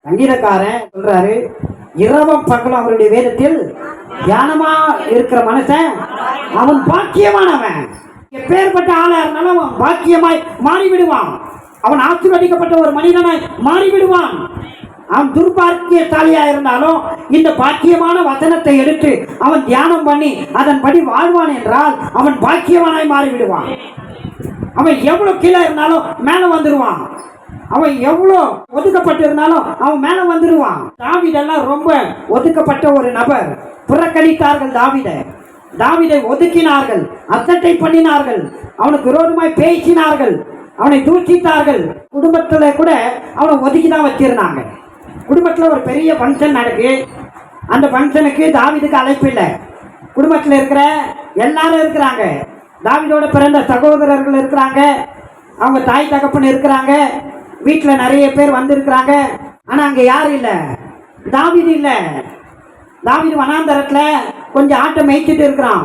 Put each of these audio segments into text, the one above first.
சங்கீதக்காரன் சொல்றாரு, இரவும் பகலும் அவருடைய வேதத்தில் தியானமா இருக்கிற மனுஷன் அவன் பாக்கியமானவன். எப்பேற்பட்ட ஆளா இருந்தாலும் அவன் பாக்கியமாய் மாறிவிடுவான். அவன் ஆசீர்வதிக்கப்பட்ட ஒரு மனிதனாய் மாறிவிடுவான். அவன் துர்பாக்கியசாலியா இருந்தாலும் இந்த பாக்கியமான வசனத்தை எடுத்து அவன் தியானம் பண்ணி அதன்படி வாழ்வான் என்றால் அவன் பாக்கியவானாய் மாறிவிடுவான். அவன் எவ்வளவு கீழே இருந்தாலும் மேல வந்துடுவான். அவன் எவ்வளோ ஒதுக்கப்பட்டு இருந்தாலும் அவன் மேல வந்துடுவான். தாவீதெல்லாம் ரொம்ப ஒதுக்கப்பட்ட ஒரு நபர். புறக்கணித்தார்கள் தாவீதை ஒதுக்கினார்கள், அசட்டை பண்ணினார்கள், அவனுக்கு விரோதமாய் பேசினார்கள், அவனை தூக்கித்தார்கள். குடும்பத்துல கூட அவனை ஒதுக்கி தான் வச்சிருந்தாங்க. குடும்பத்தில் ஒரு பெரிய ஃபங்க்ஷன் நடக்கு. அந்த ஃபங்க்ஷனுக்கு தாவீதுக்கு அழைப்பு இல்லை. குடும்பத்தில் இருக்கிற எல்லாரும் இருக்கிறாங்க. தாவீதோட பிறந்த சகோதரர்கள் இருக்கிறாங்க, அவங்க தாய் தகப்பன் இருக்கிறாங்க, வீட்டில் நிறைய பேர் வந்திருக்கிறாங்க. ஆனால் அங்கே யாரும் இல்லை, தாவீது இல்லை. தாவீது வனாந்தரத்தில் கொஞ்சம் ஆட்டை மேய்ச்சிட்டு இருக்கிறான்.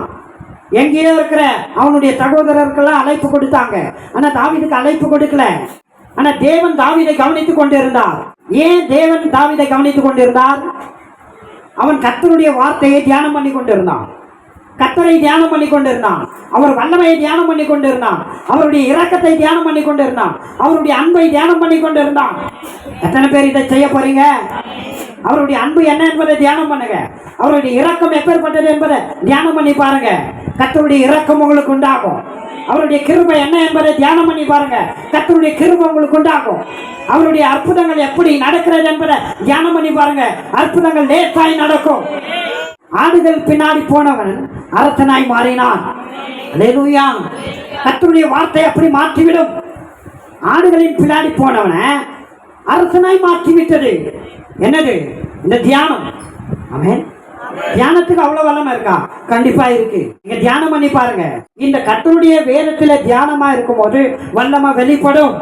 எங்கேயோ இருக்கிற அவனுடைய சகோதரர்கள்லாம் அழைப்பு கொடுத்தாங்க, ஆனால் தாவீதுக்கு அழைப்பு கொடுக்கல. ஆனால் தேவன் தாவீதை கவனித்துக் கொண்டிருந்தார். ஏன் தேவன் தாவீதை கவனித்துக் கொண்டிருந்தார்? அவன் கர்த்தருடைய வார்த்தையை தியானம் பண்ணி கொண்டிருந்தான், கர்த்தரை தியானம் பண்ணி கொண்டிருந்தான், அவர் வல்லமையை தியானம் பண்ணி கொண்டிருந்தான், அவருடைய இரக்கத்தை தியானம் பண்ணி கொண்டிருந்தான், அவருடைய அன்பை தியானம் பண்ணி கொண்டிருந்தான். எத்தனை பேர் இதை செய்ய போறீங்க? அவருடைய அன்பு என்ன என்பதை தியானம் பண்ணுங்க. அவருடைய இரக்கம் எப்பேற்பட்டது என்பதை தியானம் பண்ணி பாருங்க. கர்த்தருடைய இரக்கம் உங்களுக்கு உண்டாகும். அவருடைய கிருபை என்ன என்பதை தியானம் பண்ணி பாருங்க. கர்த்தருடைய கிருபை உங்களுக்கு உண்டாகும். அவருடைய அற்புதங்கள் எப்படி நடக்கிறது என்பதை தியானம் பண்ணி பாருங்க. அற்புதங்கள் லேசாய் நடக்கும். ஆடுகள் பின்னாடி போனவன் அரசனாய் மாறினான். அல்லேலூயா. கர்த்தருடைய வார்த்தை அப்படி மாற்றிவிடும். ஆடுகளின் பின்னாடி போனவன அரசனாய் மாற்றிவிட்டது. என்னது? இந்த தியானம். ஆமென். தியானத்துக்கு அவ்வளவு வல்லமை இருக்கா? கண்டிப்பா இருக்கு. நீங்க தியானம் பண்ணி பாருங்க. இந்த கர்த்தருடைய வேதத்துல தியானமா இருக்கும் போது வல்லமை வெளிப்படும்.